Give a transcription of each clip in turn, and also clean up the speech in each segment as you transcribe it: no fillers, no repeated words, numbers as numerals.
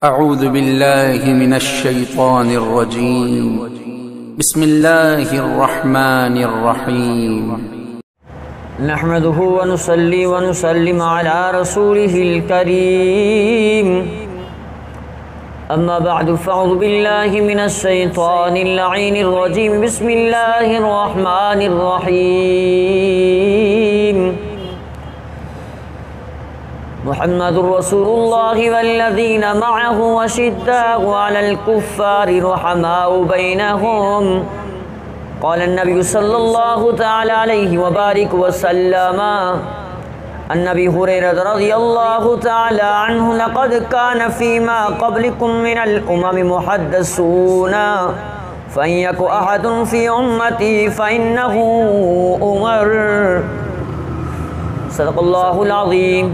أعوذ بالله من الشيطان الرجيم. بسم الله الرحمن الرحيم. نحمده ونصلي ونسلم على رسوله الكريم. أما بعد فأعوذ بالله من الشيطان اللعين الرجيم. بسم الله الرحمن الرحيم. محمد رسول الله والذين معه أشداء على الكفار رحماء بينهم. قال النبي صلى الله تعالى عليه وبارك وسلم عن أبي هريرة رضي الله تعالى عنه: لقد كان فيما قبلكم من الأمم محدثون فإن يك أحد في أمتي فإنه عمر. صدق اللہ العظیم.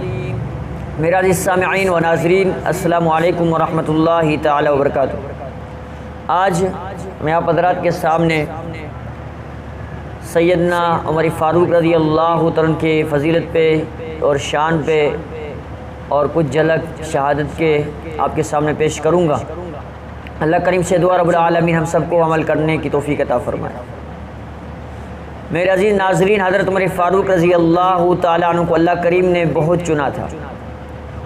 میرا عزیز سامعین و ناظرین، السلام علیکم ورحمۃ اللہ تعالی وبرکاتہ. آج میں آپ حضرات کے سامنے سیدنا عمر فاروق رضی اللہ تعالیٰ کے فضیلت پہ اور شان پہ اور کچھ جھلک شہادت کے آپ کے سامنے پیش کروں گا. اللہ کریم سے دعا رب العالمین ہم سب کو عمل کرنے کی توفیق عطا فرمائے. میرے عزیز ناظرین، حضرت عمر فاروق رضی اللہ تعالیٰ عنہ کو اللہ کریم نے بہت چنا تھا،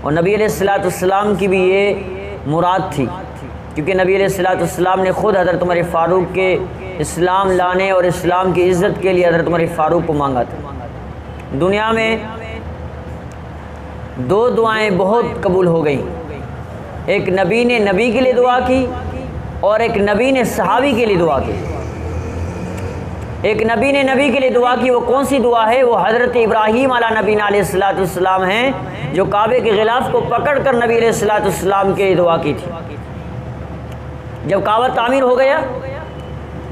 اور نبی علیہ السلام کی بھی یہ مراد تھی، کیونکہ نبی علیہ السلام نے خود حضرت عمر فاروق کے اسلام لانے اور اسلام کی عزت کے لیے حضرت عمر فاروق کو مانگا تھا. دنیا میں دو دعائیں بہت قبول ہو گئیں. ایک نبی نے نبی کے لیے دعا کی اور ایک نبی نے صحابی کے لیے دعا کی. ایک نبی نے نبی کے لیے دعا کی، وہ کون سی دعا ہے؟ وہ حضرت ابراہیم علیہ نبینا علیہ السلام ہیں، جو کعبے کے غلاف کو پکڑ کر نبی علیہ السلام کے لیے دعا کی تھی. جب کعبہ تعمیر ہو گیا،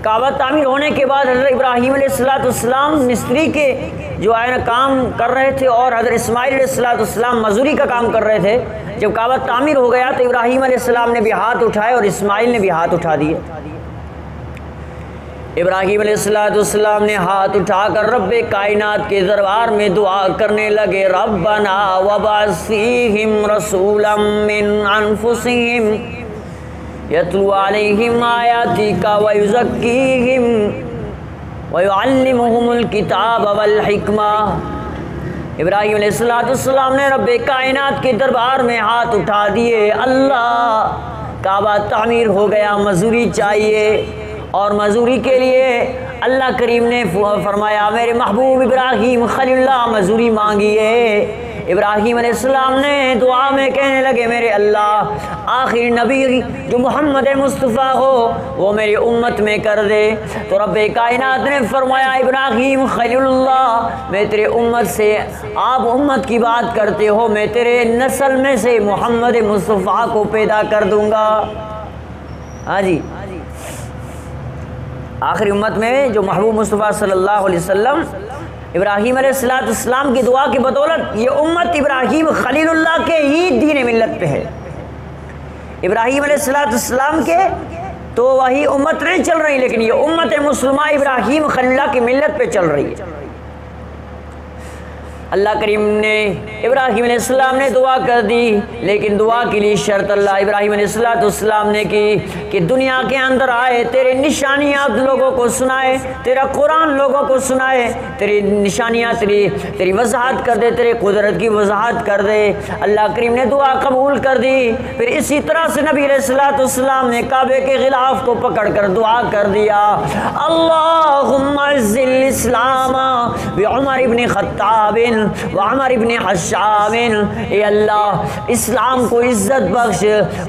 کعبہ تعمیر ہونے کے بعد حضرت ابراہیم علیہ السلام مستری کے جو ہے نا کام کر رہے تھے، اور حضرت اسماعیل علیہ السلام مزدوری کا کام کر رہے تھے. جب کعبہ تعمیر ہو گیا تو ابراہیم علیہ السلام نے بھی ہاتھ اٹھائے اور اسماعیل نے بھی ہاتھ اٹھا دیے. ابراہیم علیہ السلام نے ہاتھ اٹھا کر رب کائنات کے دربار میں دعا کرنے لگے: ربنا وابعث فیہم رسولا من انفسہم یتلو علیہم آیاتک ویزکیہم ویعلمہم الکتاب والحکمہ. ابراہیم علیہ السلام نے رب کائنات کے دربار میں ہاتھ اٹھا دیے. اللہ، کعبہ تعمیر ہو گیا، مزدوری چاہیے، اور مزدوری کے لیے اللہ کریم نے فرمایا میرے محبوب ابراہیم خلیل اللہ مزدوری مانگیے. ابراہیم علیہ السلام نے دعا میں کہنے لگے: میرے اللہ، آخری نبی جو محمد مصطفیٰ ہو وہ میری امت میں کر دے. تو رب کائنات نے فرمایا: ابراہیم خلیل اللہ، میں تیرے امت سے، آپ امت کی بات کرتے ہو، میں تیرے نسل میں سے محمد مصطفیٰ کو پیدا کر دوں گا. ہاں جی، آخری امت میں جو محبوب مصطفیٰ صلی اللہ علیہ وسلم ابراہیم علیہ السلام کی دعا کی بدولت یہ امت ابراہیم خلیل اللہ کے ہی دین ملت پہ ہے. ابراہیم علیہ السلام کے تو وہی امت نہیں چل رہی، لیکن یہ امت مسلمہ ابراہیم خلیل اللہ کی ملت پہ چل رہی ہے. اللہ کریم نے ابراہیم علیہ السلام نے دعا کر دی، لیکن دعا کے لیے شرط اللہ ابراہیم علیہ السلام نے کی کہ دنیا کے اندر آئے، تیرے نشانیاں لوگوں کو سنائے، تیرا قرآن لوگوں کو سنائے، تیری نشانیاں تیری وضاحت کر دے، تیرے قدرت کی وضاحت کر دے. اللہ کریم نے دعا قبول کر دی. پھر اسی طرح سے نبی علیہ السلام نے کعبے کے غلاف کو پکڑ کر دعا کر دیا: اللہم اعز الاسلام بعمر ابن خطاب وعمر بن حشام. اے اللہ، اسلام کو عزت بخش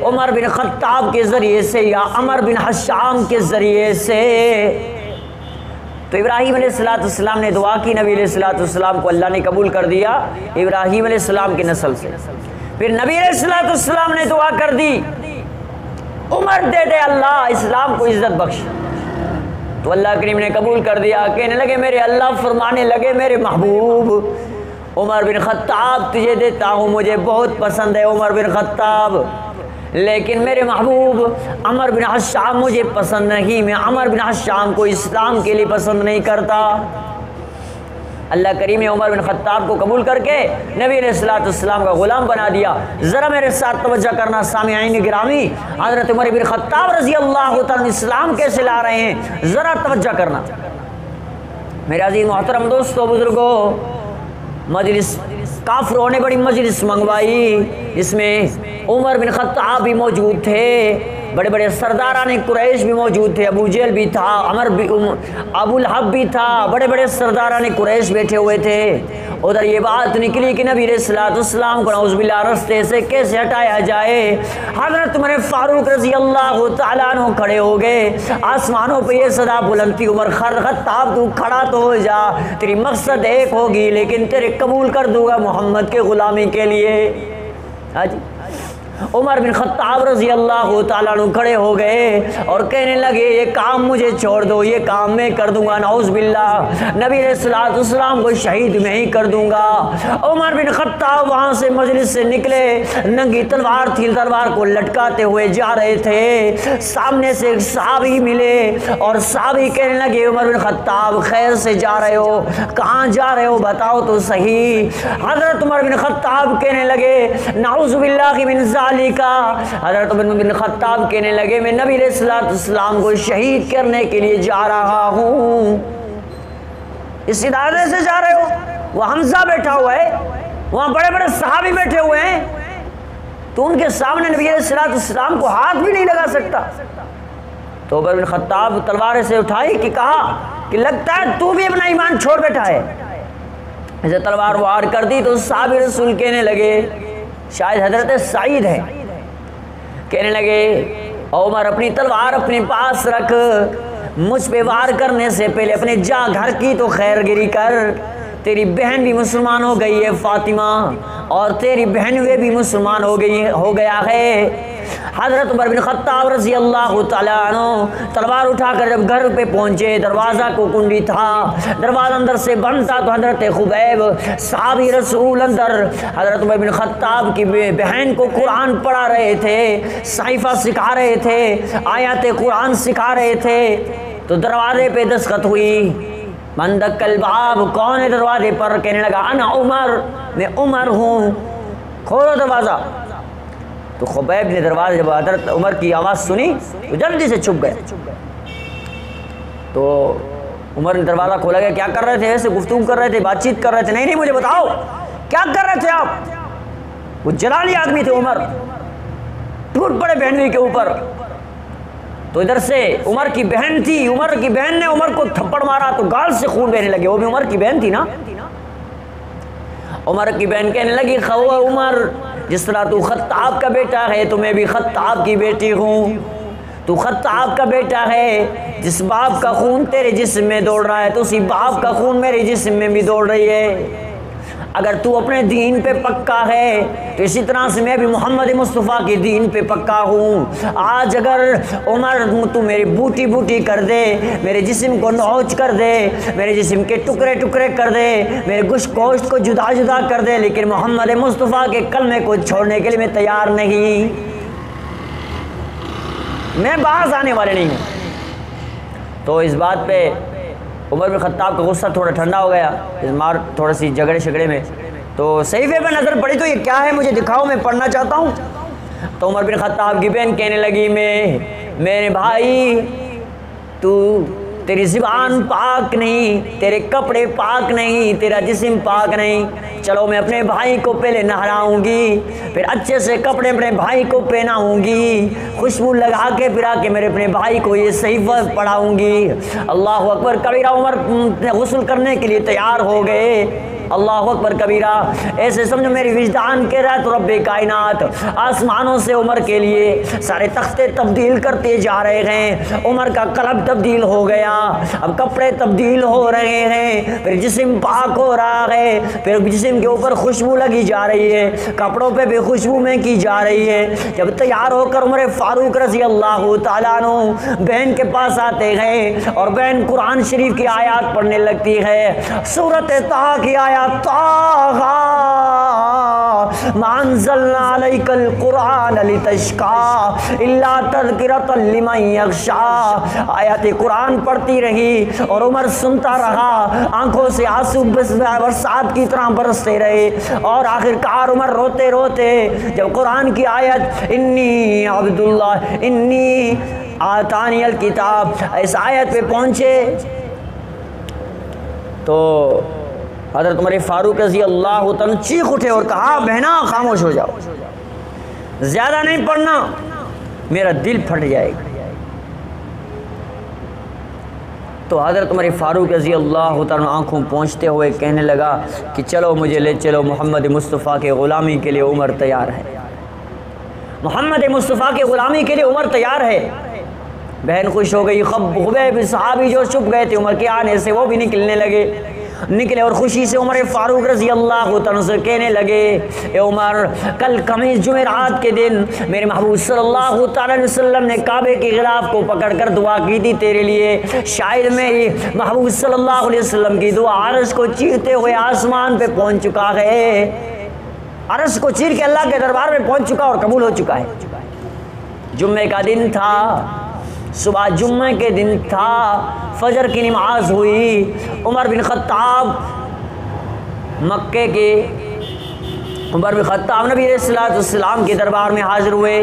عمر بن خطاب کے ذریعے سے یا عمر بن حشام کے ذریعے سے. تو ابراہیم علیہ السلام نے دعا کی، نبی علیہ السلام کو اللہ نے قبول کر دیا ابراہیم علیہ السلام کی نسل سے. پھر نبی علیہ السلام نے دعا کر دی: عمر دے دے اللہ، اسلام کو عزت بخش. تو اللہ کریم نے قبول کر دیا. کہنے لگے میرے اللہ، فرمانے لگے میرے محبوب عمر بن خطاب تجھے دیتا ہوں، مجھے بہت پسند ہے عمر بن خطاب، لیکن میرے محبوب عمر بن حشام مجھے پسند نہیں، میں عمر بن حشام کو اسلام کے لیے پسند نہیں کرتا. اللہ کریم نے عمر بن خطاب کو قبول کر کے نبی علیہ السلام کا غلام بنا دیا۔ ذرا میرے ساتھ توجہ کرنا سامعین گرامی، حضرت عمر بن خطاب رضی اللہ تعالیٰ اسلام کیسے لا رہے ہیں، ذرا توجہ کرنا میرے عزیز محترم دوستو بزرگوں۔ مجلس کافروں نے بڑی مجلس منگوائی جس میں عمر بن خطاب بھی موجود تھے، بڑے بڑے سرداران قریش بھی موجود تھے، ابو جہل بھی تھا، ابو لہب بھی تھا، بڑے بڑے سرداران قریش بیٹھے ہوئے تھے۔ ادھر یہ بات نکلی کہ نبی علیہ السلام کو نعوذ باللہ رستے سے کیسے ہٹایا جائے۔ حضرت عمر فاروق رضی اللہ تعالیٰ عنہ کھڑے ہو گئے، آسمانوں پہ یہ صدا بلند تھی، عمر خطاب تو کھڑا تو ہو جا، تیری مقصد ایک ہوگی لیکن تیرے قبول کر دوں گا محمد کے غلامی کے لیے۔ عمر بن خطاب رضی اللہ تعالیٰ عنہ کھڑے ہو گئے اور کہنے لگے یہ کام مجھے چھوڑ دو، یہ کام میں کر دوں گا، نعوذ باللہ نبی علیہ السلام کو شہید میں ہی کر دوں گا۔ عمر بن خطاب وہاں سے مجلس سے نکلے، ننگی تلوار تھی، تلوار کو لٹکاتے ہوئے جا رہے تھے۔ سامنے سے ایک صحابی ملے اور صحابی کہنے لگے عمر بن خطاب خیر سے جا رہے ہو، کہاں جا رہے ہو بتاؤ تو صحیح۔ حضرت عمر بن خطاب کہنے لگے نعوذ باللہ من ذالک، حضرت عمر بن خطاب کہنے لگے میں نبی علیہ السلام کو شہید کرنے کے لیے جا رہا ہوں۔ اس ارادے سے جا رہے ہو؟ وہ حمزہ بیٹھا ہوا ہے، وہاں بڑے بڑے صحابی بیٹھے ہوئے ہیں، تو ان کے سامنے نبی علیہ السلام کو ہاتھ بھی نہیں لگا سکتا۔ تو عمر بن خطاب تلوار سے اٹھائی کہ کہا کہ لگتا ہے تو بھی اپنا ایمان چھوڑ بیٹھا ہے۔ اسے تلوار وار کر دی تو صحابی رسول کہنے لگے، شاید حضرت سعید ہے، کہنے لگے عمر اپنی تلوار اپنے پاس رکھ، مجھ پہ وار کرنے سے پہلے اپنے جا گھر کی تو خیر گیری کر، تیری بہن بھی مسلمان ہو گئی ہے فاطمہ، اور تیری بہن وہ بھی مسلمان ہو گیا ہے۔ حضرت عمر بن خطاب رضی اللہ تعالیٰ عنہ تلوار اٹھا کر جب گھر پہ پہنچے، دروازہ کو کنڈی تھا، دروازہ اندر سے بند تھا، تو حضرت خبیب صحابی رسول اندر حضرت عمر بن خطاب کی بہن کو قرآن پڑھا رہے تھے، صحیفہ سکھا رہے تھے، آیات قرآن سکھا رہے تھے۔ تو دروازے پہ دستخط ہوئی، من دق الباب، کون ہے دروازے پر؟ کہنے لگا انا عمر، میں عمر ہوں، کھولو دروازہ۔ تو خبیب نے دروازے جب حضرت عمر کی آواز سنی تو جلدی سے چھپ گئے۔ تو عمر نے دروازہ کھولا گیا، کیا کر رہے تھے؟ ایسے گفتگو کر رہے تھے، بات چیت کر رہے تھے؟ نہیں مجھے بتاؤ کیا کر رہے تھے آپ؟ وہ جلالی آدمی تھے عمر، ٹوٹ پڑے بہنوئی کے اوپر۔ تو ادھر سے عمر کی بہن تھی، عمر کی بہن نے عمر کو تھپڑ مارا تو گال سے خون بہنے لگے، وہ بھی عمر کی بہن تھی نا۔ عمر کی بہن کہنے لگی خو عمر، جس طرح تو خطاب کا بیٹا ہے تو میں بھی خطاب کی بیٹی ہوں، تو خطاب کا بیٹا ہے، جس باپ کا خون تیرے جسم میں دوڑ رہا ہے تو اسی باپ کا خون میرے جسم میں بھی دوڑ رہی ہے۔ اگر تو اپنے دین پہ پکا ہے تو اسی طرح سے میں بھی محمد مصطفیٰ کے دین پہ پکا ہوں۔ آج اگر عمر تو میری بوٹی بوٹی کر دے، میرے جسم کو نوچ کر دے، میرے جسم کے ٹکڑے ٹکڑے کر دے، میرے گوشت کو جدا جدا کر دے، لیکن محمد مصطفیٰ کے کلمے کو چھوڑنے کے لیے میں تیار نہیں، میں باز آنے والے نہیں ہوں۔ تو اس بات پہ عمر بن خطاب کا غصہ تھوڑا ٹھنڈا ہو گیا، اس مار تھوڑا سی جھگڑے میں۔ تو صحیفے پہ نظر پڑی تو یہ کیا ہے مجھے دکھاؤ، میں پڑھنا چاہتا ہوں۔ تو عمر بن خطاب کی بہن کہنے لگی میرے بھائی تو تیری زبان پاک نہیں، تیرے کپڑے پاک نہیں، تیرا جسم پاک نہیں، چلو میں اپنے بھائی کو پہلے نہلاؤں گی، پھر اچھے سے کپڑے اپنے بھائی کو پہناؤں گی، خوشبو لگا کے پھرا کے میرے اپنے بھائی کو یہ صحیفہ پڑھاؤں گی۔ اللہ اکبر کبیرہ، عمر غسل کرنے کے لیے تیار ہو گئے۔ اللہ اکبر کبیرہ، ایسے سمجھو میری وجدان کہہ رہا ہے تو رب کائنات آسمانوں سے عمر کے لیے سارے تختے تبدیل کرتے جا رہے ہیں۔ عمر کا قلب تبدیل ہو گیا، اب کپڑے تبدیل ہو رہے ہیں، پھر جسم پاک ہو رہا ہے، پھر جسم کے اوپر خوشبو لگی جا رہی ہے، کپڑوں پہ بھی خوشبو میں کی جا رہی ہے۔ جب تیار ہو کر عمر فاروق رضی اللہ تعالیٰ عنہ بہن کے پاس آتے ہیں اور بہن قرآن شریف کی آیات پڑھنے لگتی ہے، سورۃ طٰ کی آیات، طٰ ما انزلنا علیک القرآن لتشقى الا تذکرۃ لمن یخشی۔ آیات قرآن پڑھتی رہی اور عمر سنتا رہا، آنکھوں سے آنسو برسات کی طرح برستے رہے، اور آخر کار عمر روتے روتے جب قرآن کی آیت انی عبداللہ انی آتانی الکتاب اس آیت پہ پہنچے تو حضرت عمر فاروق رضی اللہ تعالیٰ چیخ اٹھے اور کہا بہنا خاموش ہو جاؤ، زیادہ نہیں پڑھنا، میرا دل پھٹ جائے گا۔ تو حضرت عمر فاروق رضی اللہ تعالیٰ آنکھوں پہنچتے ہوئے کہنے لگا کہ چلو مجھے لے چلو، محمد مصطفیٰ کے غلامی کے لیے عمر تیار ہے، محمد مصطفیٰ کے غلامی کے لیے عمر تیار ہے۔ بہن خوش ہو گئی، خبیب صحابی جو چھپ گئے تھے عمر کے آنے سے وہ بھی نکلے اور خوشی سے عمر فاروق رضی اللہ تعالیٰ سے کہنے لگے اے عمر، کل خمیس جمعرات کے دن میرے محبوب صلی اللہ تعالیٰ علیہ وسلم نے کعبے کے غلاف کو پکڑ کر دعا کی تھی تیرے لیے، شاید میری محبوب صلی اللہ علیہ وسلم کی دعا عرش کو چیرتے ہوئے آسمان پہ پہنچ چکا ہے، عرش کو چیر کے اللہ کے دربار میں پہنچ چکا اور قبول ہو چکا ہے۔ جمعے کا دن تھا، صبح جمعہ کے دن تھا، فجر کی نماز ہوئی، عمر بن خطاب مکے کے عمر بن خطاب نبی علیہ السلام کے دربار میں حاضر ہوئے،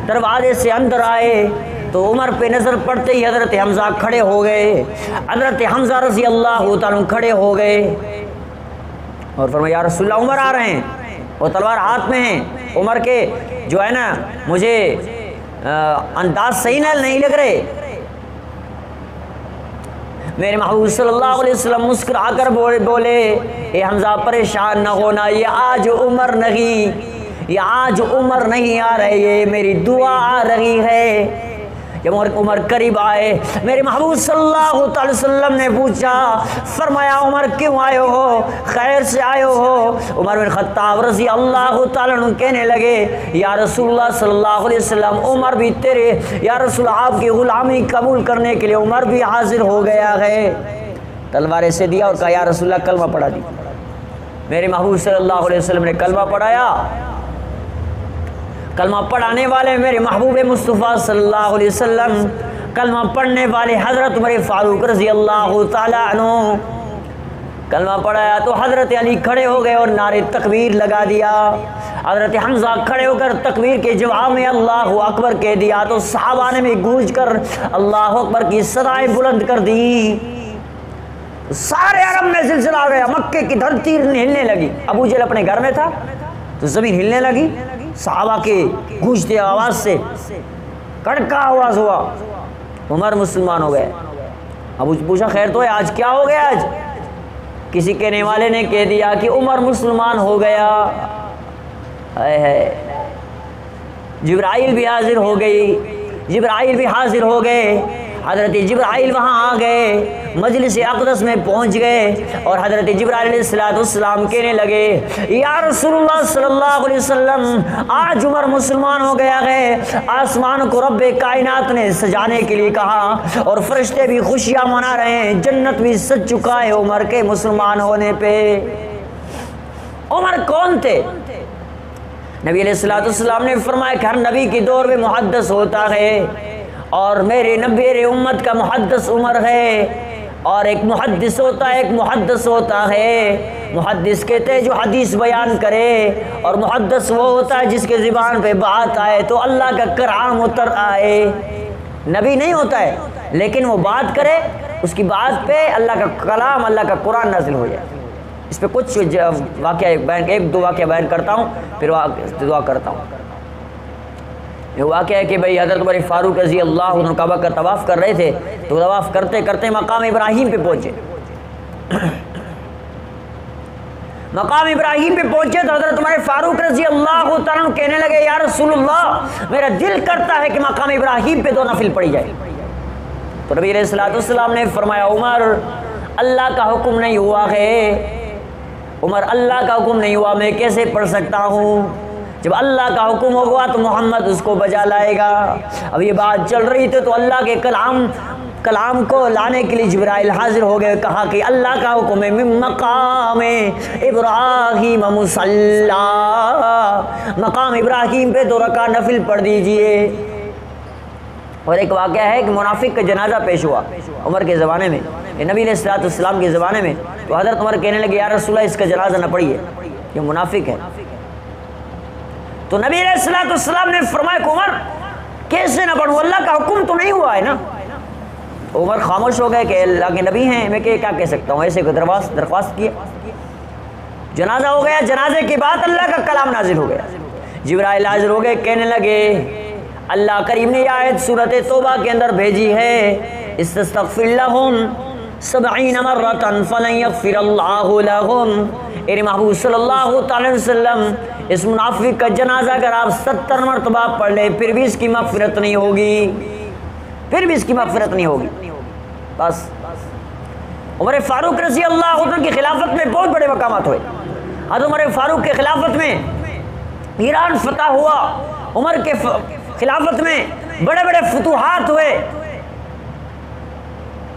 دروازے سے اندر آئے تو عمر پہ نظر پڑتے ہی حضرت حمزہ کھڑے ہو گئے، حضرت حمزہ رضی اللہ تعالیٰ کھڑے ہو گئے اور فرمایا یا رسول اللہ عمر آ رہے ہیں اور تلوار ہاتھ میں ہیں۔ عمر کے جو ہے نا مجھے انداز صحیح نہیں لگ رہے۔ میرے محبوب صلی اللہ علیہ وسلم مسکرا کر بولے اے حمزہ پریشان نہ ہونا، یہ آج عمر نہیں آ رہے، یہ میری دعا آ رہی ہے۔ جب عمر قریب آئے میرے محبوب صلی اللہ علیہ وسلم نے پوچھا، فرمایا عمر کیوں آئے ہو، خیر سے آئے ہو؟ عمر بن خطاب رضی اللہ تعالیٰ عنہ کہنے لگے یا رسول اللہ صلی اللہ علیہ وسلم عمر بھی تیرے یا رسول آپ کی غلامی قبول کرنے کے لیے عمر بھی حاضر ہو گیا ہے۔ تلوارے سے دیا اور کہا یا رسول اللہ کلمہ پڑھا دی۔ میرے محبوب صلی اللہ علیہ وسلم نے کلمہ پڑھایا۔ کلمہ پڑھانے والے میرے محبوب مصطفیٰ صلی اللہ علیہ وسلم، کلمہ پڑھنے والے حضرت عمر فاروق رضی اللہ تعالیٰ عنہ۔ کلمہ پڑھایا تو حضرت علی کھڑے ہو گئے اور نعرے تکبیر لگا دیا، حضرت حمزہ کھڑے ہو کر تکبیر کے جواب میں اللہ اکبر کہہ دیا تو صحابہ نے بھی گونج کر اللہ اکبر کی صدائیں بلند کر دی۔ سارے عرب میں زلزلہ آ گیا، مکے کی دھرتی ہلنے لگی، ابو جہل اپنے گھر میں تھا تو زمین ہلنے لگی، صحابہ کے گونجتے آواز سے کڑکا آواز ہوا، عمر مسلمان ہو گئے۔ ابو پوچھا خیر تو ہے، آج کیا ہو گیا؟ آج کسی کہنے والے نے کہہ دیا کہ عمر مسلمان ہو گیا۔ جبرائیل بھی حاضر ہو گئے، حضرت جبرائیل وہاں آ گئے، مجلس اقدس میں پہنچ گئے اور حضرت جبرائیل علیہ السلام کہنے لگے یا رسول اللہ صلی اللہ علیہ وسلم آج عمر مسلمان ہو گیا ہے۔ آسمان کو رب کائنات نے سجانے کے لیے کہا اور فرشتے بھی خوشیاں منا رہے ہیں، جنت بھی سج چکا ہے عمر کے مسلمان ہونے پہ۔ عمر کون تھے؟ نبی علیہ السلام نے فرمایا کہ ہر نبی کی دور میں محدث ہوتا ہے اور میرے نبی امت کا محدث عمر ہے، اور ایک محدث ہوتا ہے، محدث کہتے ہیں جو حدیث بیان کرے، اور محدث وہ ہوتا ہے جس کے زبان پہ بات آئے تو اللہ کا کلام اتر آئے۔ نبی نہیں ہوتا ہے لیکن وہ بات کرے، اس کی بات پہ اللہ کا کلام، اللہ کا قرآن نازل ہو جائے۔ اس پہ کچھ ایک دو واقعہ بیان کرتا ہوں پھر دعا کرتا ہوں۔ یہ واقعہ ہے کہ بھئی حضرت عمر فاروق رضی اللہ عنہ کعبہ کا طواف کر رہے تھے تو طواف کرتے کرتے مقام ابراہیم پہ پہنچے۔ مقام ابراہیم پہ پہنچے تو حضرت عمر فاروق رضی اللہ عنہ کہنے لگے یا رسول اللہ میرا دل کرتا ہے کہ مقام ابراہیم پہ 2 نفل پڑھی جائے۔ تو نبی علیہ السلام نے فرمایا عمر اللہ کا حکم نہیں ہوا ہے، عمر اللہ کا حکم نہیں ہوا، میں کیسے پڑھ سکتا ہوں؟ جب اللہ کا حکم ہوگا تو محمد اس کو بجا لائے گا۔ اب یہ بات چل رہی تھی تو اللہ کے کلام کلام کو لانے کے لیے جبرائیل حاضر ہو گئے، کہا کہ اللہ کا حکم ہے من مقام ابراہیم مصلی، مقام ابراہیم پہ 2 رکعت نفل پڑھ دیجئے۔ اور ایک واقعہ ہے کہ منافق کا جنازہ پیش ہوا عمر کے زمانے میں، نبی علیہ الصلوۃ والسلام کے زمانے میں، تو حضرت عمر کہنے لگے یا رسول اللہ اس کا جنازہ نہ پڑھیے، یہ منافق ہے۔ تو نبی علیہ الصلوۃ والسلام نے فرمایا کہ عمر کیسے نہ پڑھوں، اللہ کا حکم تو نہیں ہوا ہے نا۔ عمر خاموش ہو گئے کہ اللہ کے نبی ہیں، میں کیا کہہ سکتا ہوں، ایسے کوئی درخواست کیا۔ جنازہ ہو گیا، جنازے کے بعد اللہ کا کلام نازل ہو گیا، جبرائیل حاضر ہو گئے، کہنے لگے اللہ کریم نے یہ آیت سورۃ توبہ کے اندر بھیجی ہے، استغفر لہم 70 مرۃ فلن یغفر اللہ لہم۔ اے محبوب صلی اللہ تعالی وسلم اس منافق کا جنازہ اگر آپ 70 مرتبہ پڑھ لیں پھر بھی اس کی مغفرت نہیں ہوگی، پھر بھی اس کی مغفرت نہیں ہوگی۔ بس عمر فاروق رضی اللہ عنہ کی خلافت میں بہت بڑے مقامات ہوئے۔ حضرت عمر فاروق کے خلافت میں ایران فتح ہوا، عمر کے خلافت میں بڑے بڑے فتوحات ہوئے،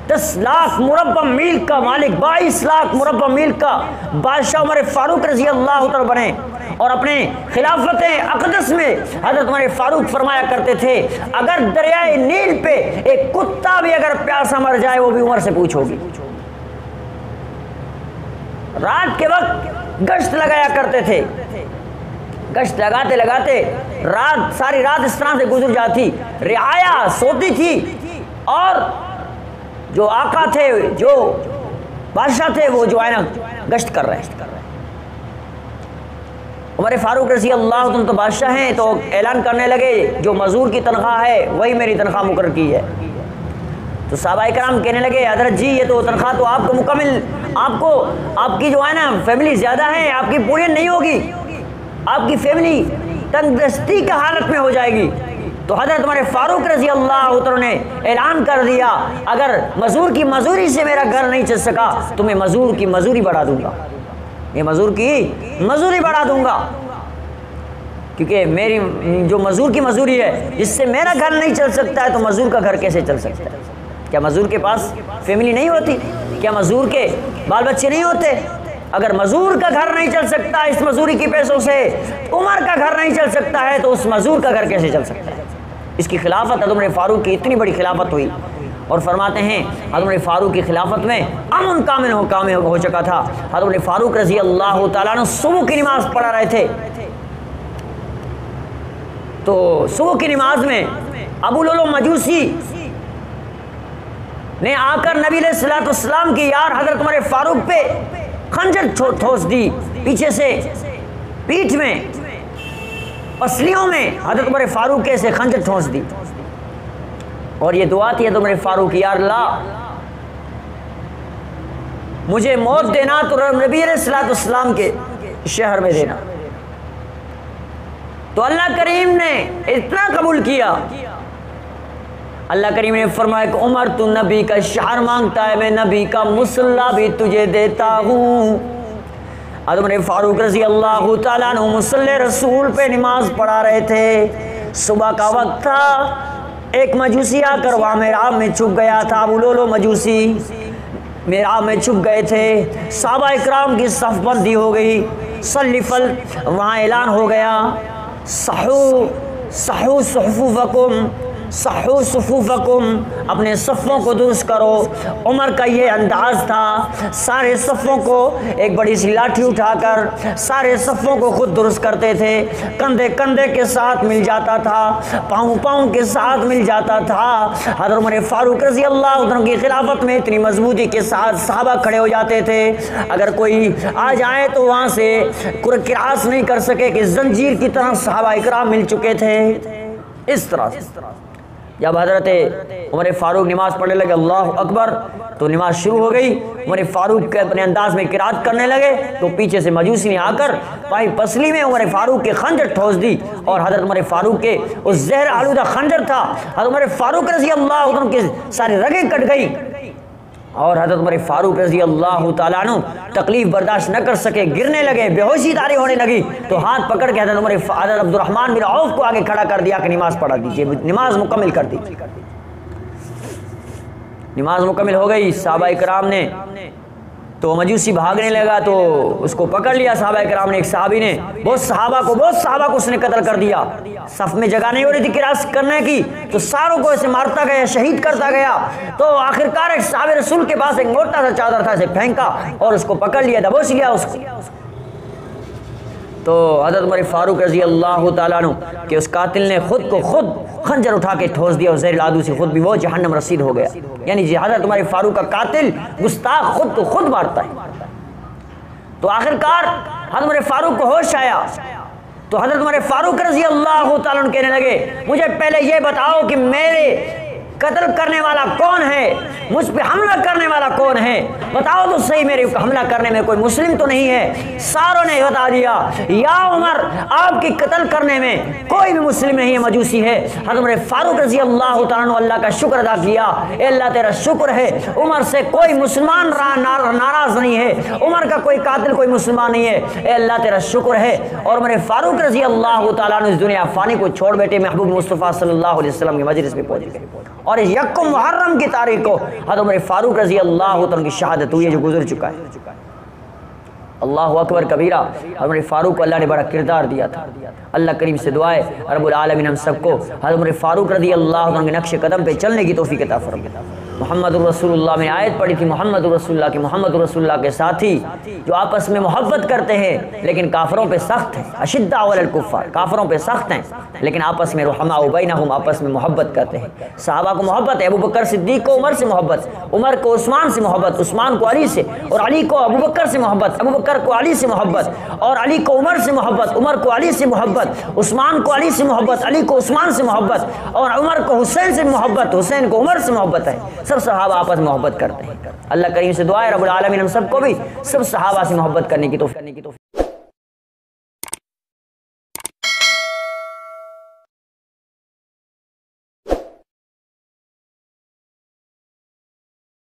10 لاکھ مربع میل کا مالک، 22 لاکھ مربع میل کا بادشاہ عمر فاروق رضی اللہ عنہ بنے۔ اور اپنے خلافت اقدس میں حضرت عمر فاروق فرمایا کرتے تھے اگر دریائے نیل پہ ایک کتا بھی اگر پیاسا مر جائے وہ بھی عمر سے پوچھو گی۔ رات کے وقت گشت لگایا کرتے تھے، گشت لگاتے لگاتے رات ساری رات اس طرح سے گزر جاتی، رعایا سوتی تھی اور جو آقا تھے جو بادشاہ تھے وہ جو ہے نا گشت کر رہے ہیں۔ عمر فاروق رضی اللہ عنہ تو بادشاہ ہیں، تو اعلان کرنے لگے جو مزدور کی تنخواہ ہے وہی میری تنخواہ مقرر کی ہے۔ تو صحابہ کرام کہنے لگے حضرت جی یہ تو تنخواہ تو آپ کو مکمل، آپ کی جو ہے نا فیملی زیادہ ہے، آپ کی پوری نہیں ہوگی، آپ کی فیملی تنگ دستی کی حالت میں ہو جائے گی۔ تو حضرت عمر فاروق رضی اللہ عنہ نے اعلان کر دیا اگر مزدور کی مزدوری سے میرا گھر نہیں چل سکا تو میں مزدور کی مزدوری بڑھا دوں گا، میں مزدور کی مزدوری بڑھا دوں گا، کیونکہ میری جو مزدور کی مزدوری ہے جس سے میرا گھر نہیں چل سکتا ہے تو مزدور کا گھر کیسے چل سکتا ہے؟ کیا مزدور کے پاس فیملی نہیں ہوتی؟ کیا مزدور کے بال بچے نہیں ہوتے؟ اگر مزدور کا گھر نہیں چل سکتا اس مزدوری کی پیسوں سے، عمر کا گھر نہیں چل سکتا ہے تو اس مزدور کا گھر کیسے چل سکتا ہے؟ اس کی خلافت حضرت عمر فاروق کی اتنی بڑی خلافت ہوئی، اور فرماتے ہیں حضرت عمر فاروق کی خلافت میں امن کامل ہو چکا تھا۔ حضرت عمر فاروق رضی اللہ تعالیٰ عنہ صبح کی نماز پڑھا رہے تھے، تو صبح کی نماز میں ابو لولو مجوسی نے آ کر نبی علیہ الصلوۃ والسلام کی یار حضرت عمر فاروق پہ خنجر ٹھوس دی، پیچھے سے پیٹھ میں پسلیوں میں حضرت عمر فاروق کے سے خنجر ٹھوس دی، اور یہ دعا تھی حضرت عمر فاروق یا اللہ مجھے موت دینا تو نبی علیہ الصلوۃ والسلام کے شہر میں دینا۔ تو اللہ کریم نے اتنا قبول کیا، اللہ کریم نے فرمایا کہ عمر تو نبی کا شہر مانگتا ہے، میں نبی کا مصلی بھی تجھے دیتا ہوں۔ حضرت عمر فاروق رضی اللہ تعالیٰ عنہ مصلی رسول پہ نماز پڑھا رہے تھے، صبح کا وقت تھا، ایک مجوسی آ کر وہاں محراب میں چھپ گیا تھا، ابو لولو مجوسی محراب میں چھپ گئے تھے، صحابہ اکرام کی صف بندی ہو گئی، صلیفل وہاں اعلان ہو گیا صحو صحو صفوفکم صحو صفوفکم، اپنے صفوں کو درست کرو۔ عمر کا یہ انداز تھا، سارے صفوں کو ایک بڑی سی لاٹھی اٹھا کر سارے صفوں کو خود درست کرتے تھے، کندھے کندھے کے ساتھ مل جاتا تھا، پاؤں پاؤں کے ساتھ مل جاتا تھا۔ حضرت عمر فاروق رضی اللہ عنہ کی خلافت میں اتنی مضبوطی کے ساتھ صحابہ کھڑے ہو جاتے تھے، اگر کوئی آ جائے تو وہاں سے کراس نہیں کر سکے کہ زنجیر کی طرح صحابہ اکرام مل چکے تھے۔ اس طرح جب حضرت عمر فاروق نماز پڑھنے لگے اللہ اکبر تو نماز شروع ہو گئی، عمر فاروق کے اپنے انداز میں قرات کرنے لگے تو پیچھے سے مجوسی نے آ کر پائی پسلی میں عمر فاروق کے خنجر ٹھوس دی، اور حضرت عمر فاروق کے اس زہر آلودہ خنجر تھا، حضرت عمر فاروق رضی اللہ عنہ کے ساری رگیں کٹ گئی، اور حضرت عمر فاروق رضی اللہ تعالیٰ عنہ تکلیف برداشت نہ کر سکے، گرنے لگے، بے ہوشی طاری ہونے لگی، تو ہاتھ پکڑ کے حضرت عبد الرحمن بن عوف کو آگے کھڑا کر دیا کہ نماز پڑھا دیجئے، نماز مکمل کر دیجئے۔ نماز مکمل ہو گئی، صحابہ کرام نے تو مجوسی بھاگنے لگا تو اس کو پکڑ لیا صحابہ کرام نے. ایک صحابی نے بہت صحابہ کو اس نے قتل کر دیا. صف میں جگہ نہیں ہو رہی تھی قراءت کرنے کی تو ساروں کو ایسے مارتا گیا، شہید کرتا گیا. تو آخرکار ایک صحابہ رسول کے پاس ایک موٹا سا چادر تھا، اسے پھینکا اور اس کو پکڑ لیا، دبوچ لیا اس کو. تو حضرت عمر فاروق رضی اللہ تعالیٰ عنہ کہ اس قاتل نے خود کو خود خنجر اٹھا کے ٹھوس دیا اور زہر العدو سے خود بھی وہ جہنم رسید ہو گیا. یعنی حضرت عمر فاروق کا قاتل گستاخ خود کو خود مارتا ہے. تو آخرکار حضرت عمر فاروق کو ہوش آیا تو حضرت عمر فاروق رضی اللہ تعالیٰ عنہ کہنے لگے مجھے پہلے یہ بتاؤ کہ میرے قتل کرنے والا کون ہے، مجھ پہ حملہ کرنے والا کون ہے، بتاؤ تو صحیح، میرے حملہ کرنے میں کوئی مسلم تو نہیں ہے. ساروں نے بتا دیا یا عمر آپ کی قتل کرنے میں کوئی بھی مسلم نہیں ہے، مجوسی ہے. حضرت عمر فاروق رضی اللہ تعالیٰ عنہ اللہ کا شکر ادا کیا، اے اللہ تیرا شکر ہے عمر سے کوئی مسلمان ناراض نہیں ہے، عمر کا کوئی قاتل کوئی مسلمان نہیں ہے، اے اللہ تیرا شکر ہے. اور عمر فاروق رضی اللہ تعالیٰ عنہ اس دنیا فانی کو چھوڑ بیٹھے محبوب مصطفیٰ صلی اللہ علیہ وسلم کی مجلس میں پہنچ گئے. اور اس یکم محرم کی تاریخ کو حضرت عمر فاروق رضی اللہ عنہ کی شہادت ہوئی ہے جو گزر چکا ہے. اللہ اکبر کبیرہ. حضرت عمر فاروق کو اللہ نے بڑا کردار دیا تھا. اللہ کریم سے دعا ہے رب العالمین ہم سب کو حضرت عمر فاروق رضی اللہ عنہ کے نقش قدم پہ چلنے کی توفیق عطا فرمائے. محمد رسول اللہ میں آیت پڑھی تھی، محمد رسول اللہ کے محمد رسول اللہ کے ساتھی جو آپس میں محبت کرتے ہیں لیکن کافروں پہ سخت ہیں. اشداء علی الکفار، کافروں پہ سخت ہیں لیکن آپس میں رحماء بینہم، آپس میں محبت کرتے ہیں. صحابہ کو محبت ہے، ابو بکر صدیق کو عمر سے محبت، عمر کو عثمان سے محبت، عثمان کو علی سے، اور علی کو ابو بکر سے محبت، ابو بکر کو علی سے محبت، اور علی کو عمر سے محبت، عمر کو علی سے محبت، عثمان کو علی سے محبت، علی کو عثمان سے محبت، اور عمر کو حسین سے محبت، حسین کو عمر سے محبت ہے. سب صحابہ آپس میں محبت کرتے ہیں. اللہ کریم سے دعا ہے رب العالمین ہم سب کو بھی سب صحابہ سے محبت کرنے کی توفیق